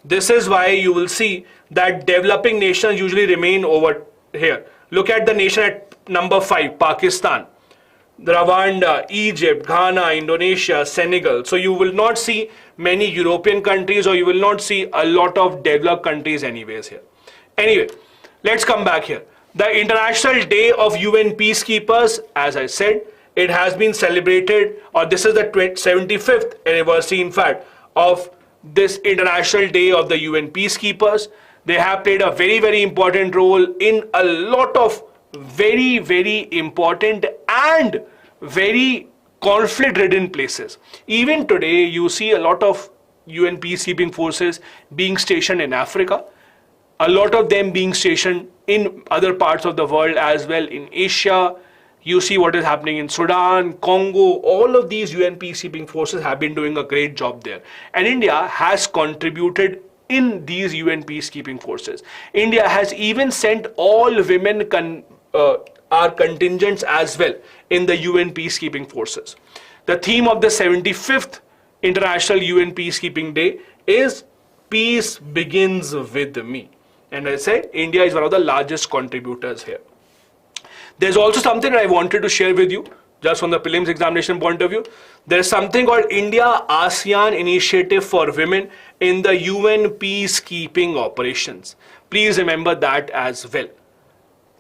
This is why you will see that developing nations usually remain over here. Look at the nation at number 5, Pakistan, Rwanda, Egypt, Ghana, Indonesia, Senegal. So you will not see many European countries, or you will not see a lot of developed countries anyways here. Anyway, let's come back here. The International Day of UN Peacekeepers, as I said, it has been celebrated, or this is the 75th anniversary, in fact, of this International Day of the UN Peacekeepers. They have played a very, very important role in a lot of very, very important and very conflict-ridden places. Even today, you see a lot of UN peacekeeping forces being stationed in Africa, a lot of them being stationed in other parts of the world as well, in Asia. You see what is happening in Sudan, Congo. All of these UN peacekeeping forces have been doing a great job there. And India has contributed in these UN peacekeeping forces. India has even sent all women our contingents as well in the UN peacekeeping forces. The theme of the 75th International UN Peacekeeping Day is Peace Begins With Me. And I said India is one of the largest contributors here. There's also something that I wanted to share with you, just from the prelims examination point of view. There's something called India ASEAN Initiative for Women in the UN Peacekeeping Operations. Please remember that as well.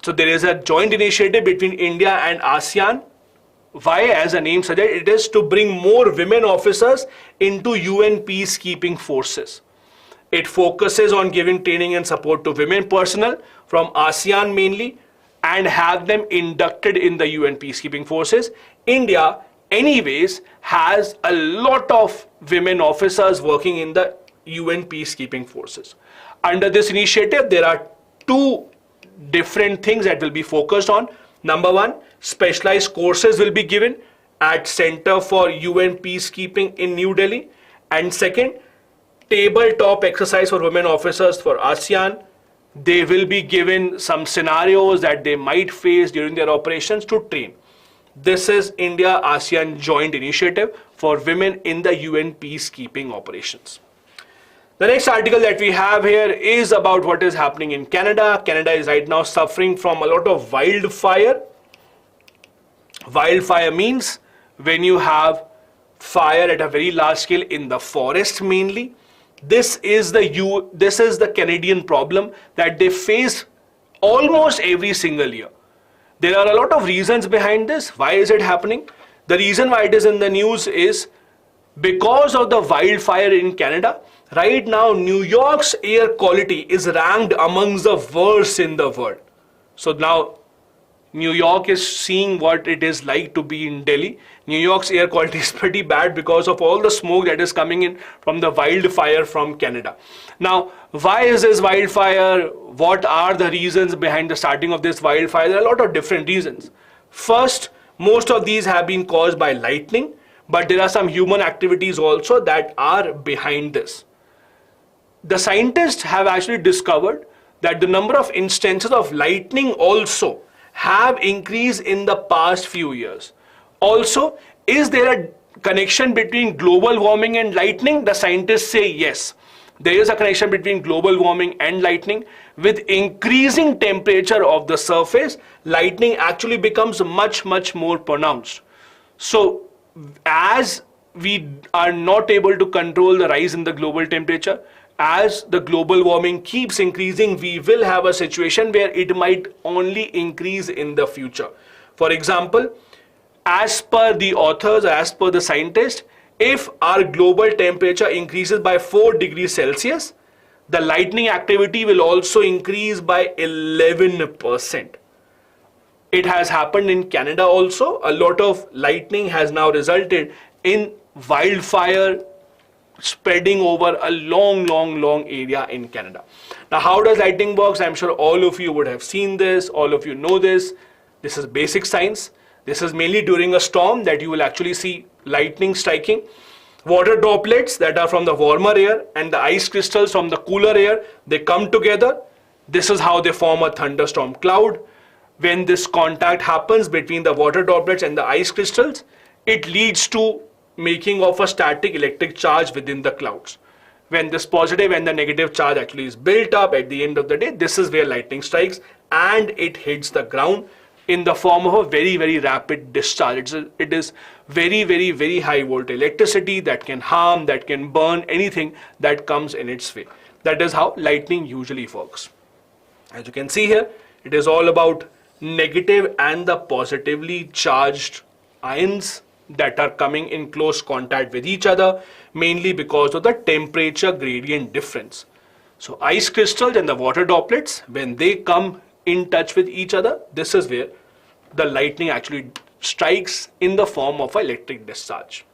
So there is a joint initiative between India and ASEAN. Why? As the name suggests, it is to bring more women officers into UN peacekeeping forces. It focuses on giving training and support to women personnel from ASEAN mainly, and have them inducted in the UN peacekeeping forces. India, anyways, has a lot of women officers working in the UN peacekeeping forces. Under this initiative, there are 2 different things that will be focused on. Number 1, specialized courses will be given at Center for UN Peacekeeping in New Delhi. And second, tabletop exercise for women officers for ASEAN. They will be given some scenarios that they might face during their operations to train. This is India ASEAN joint initiative for women in the UN peacekeeping operations. The next article that we have here is about what is happening in Canada. Canada is right now suffering from a lot of wildfire. Wildfire means when you have fire at a very large scale in the forest mainly. This is the Canadian problem that they face almost every single year. There are a lot of reasons behind this. Why is it happening? The reason why it is in the news is because of the wildfire in Canada. Right now, New York's air quality is ranked amongst the worst in the world. So now New York is seeing what it is like to be in Delhi. New York's air quality is pretty bad because of all the smoke that is coming in from the wildfire from Canada. Now, why is this wildfire? What are the reasons behind the starting of this wildfire? There are a lot of different reasons. First, most of these have been caused by lightning, but there are some human activities also that are behind this. The scientists have actually discovered that the number of instances of lightning also have increased in the past few years. Also, is there a connection between global warming and lightning? The scientists say yes. There is a connection between global warming and lightning. With increasing temperature of the surface, lightning actually becomes much more pronounced. So, as we are not able to control the rise in the global temperature, as the global warming keeps increasing, we will have a situation where it might only increase in the future. For example, as per the authors, as per the scientists, if our global temperature increases by 4 degrees Celsius, the lightning activity will also increase by 11%. It has happened in Canada also. A lot of lightning has now resulted in wildfire spreading over a long area in Canada. Now, how does lightning work? I'm sure all of you would have seen this, all of you know this. This is basic science. This is mainly during a storm that you will actually see lightning striking. Water droplets that are from the warmer air and the ice crystals from the cooler air, they come together. This is how they form a thunderstorm cloud. When this contact happens between the water droplets and the ice crystals, it leads to making of a static electric charge within the clouds. When this positive and the negative charge actually is built up at the end of the day, this is where lightning strikes and it hits the ground in the form of a very, very rapid discharge. It is very, very, very high voltage electricity that can harm, that can burn anything that comes in its way. That is how lightning usually works. As you can see here, it is all about negative and the positively charged ions that are coming in close contact with each other, mainly because of the temperature gradient difference. So ice crystals and the water droplets, when they come in touch with each other, this is where the lightning actually strikes in the form of electric discharge.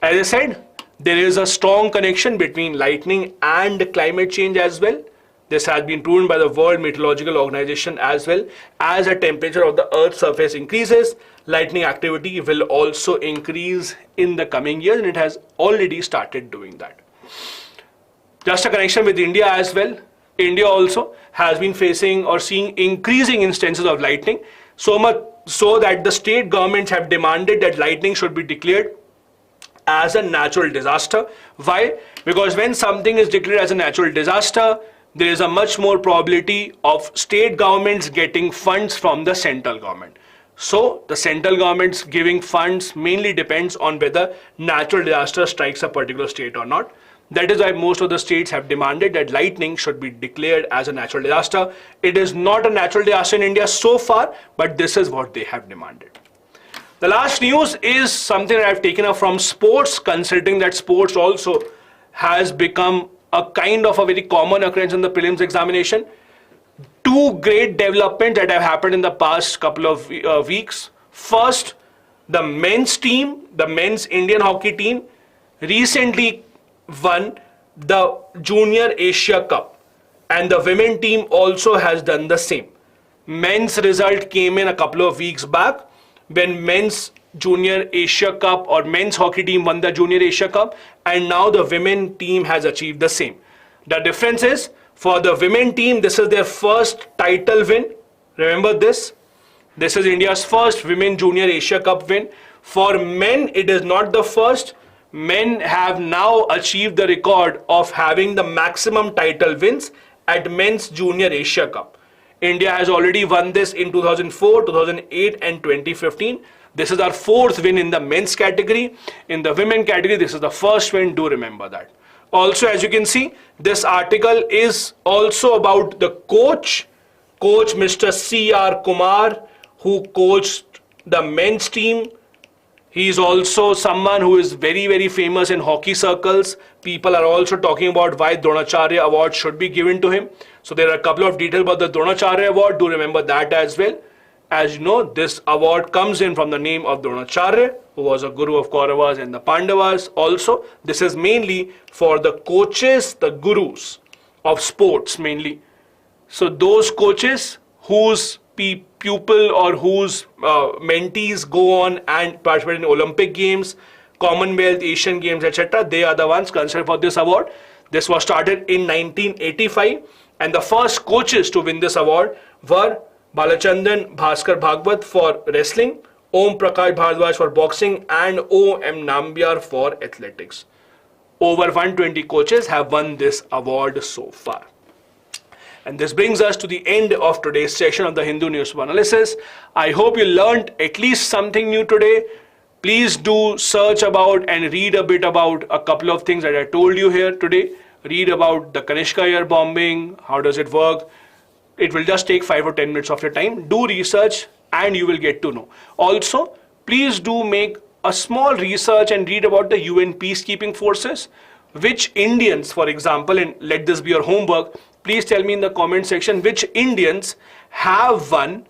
As I said, there is a strong connection between lightning and climate change as well. This has been proven by the World Meteorological Organization as well. As the temperature of the Earth's surface increases, lightning activity will also increase in the coming years, and it has already started doing that. Just a connection with India as well. India also has been facing or seeing increasing instances of lightning, so much so that the state governments have demanded that lightning should be declared as a natural disaster. Why? Because when something is declared as a natural disaster, there is a much more probability of state governments getting funds from the central government. So the central government's giving funds mainly depends on whether natural disaster strikes a particular state or not. That is why most of the states have demanded that lightning should be declared as a natural disaster. It is not a natural disaster in India so far, but this is what they have demanded. The last news is something that I've taken up from sports, considering that sports also has become a kind of a very common occurrence in the prelims examination. Two great developments that have happened in the past couple of weeks. First, the men's team, the men's Indian hockey team, recently won the Junior Asia Cup, and the women team also has done the same. Men's result came in a couple of weeks back when men's Junior Asia Cup or men's hockey team won the Junior Asia Cup, and now the women team has achieved the same. The difference is, for the women team, this is their first title win. Remember this. This is India's first Women Junior Asia Cup win. For men, it is not the first. Men have now achieved the record of having the maximum title wins at Men's Junior Asia Cup. India has already won this in 2004, 2008 and 2015. This is our fourth win in the men's category. In the women category, this is the first win. Do remember that. Also, as you can see, this article is also about the coach Mr. C.R. Kumar, who coached the men's team. He is also someone who is very, very famous in hockey circles. People are also talking about why Dronacharya award should be given to him. So there are a couple of details about the Dronacharya award. Do remember that as well. As you know, this award comes in from the name of Dronacharya, who was a guru of Kauravas and the Pandavas. Also, this is mainly for the coaches, the gurus of sports mainly. So those coaches whose pupil or whose mentees go on and participate in Olympic Games, Commonwealth, Asian Games, etc., they are the ones considered for this award. This was started in 1985, and the first coaches to win this award were Balachandran Bhaskar Bhagwat for wrestling, Om Prakash Bhardwaj for boxing, and O.M. Nambiar for athletics. Over 120 coaches have won this award so far. And this brings us to the end of today's session of the Hindu Newspaper Analysis. I hope you learned at least something new today. Please do search about and read a bit about a couple of things that I told you here today. Read about the Kanishka air bombing, how does it work. It will just take 5 or 10 minutes of your time. Do research and you will get to know. Also, please do make a small research and read about the UN peacekeeping forces. Which Indians, for example, and let this be your homework, please tell me in the comment section which Indians have won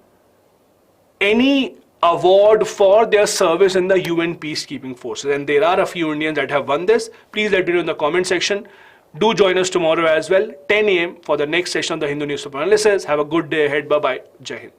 any award for their service in the UN peacekeeping forces. And there are a few Indians that have won this. Please let me know in the comment section. Do join us tomorrow as well, 10 a.m. for the next session of the Hindu Newspaper Analysis. Have a good day ahead. Bye-bye. Jai Hind.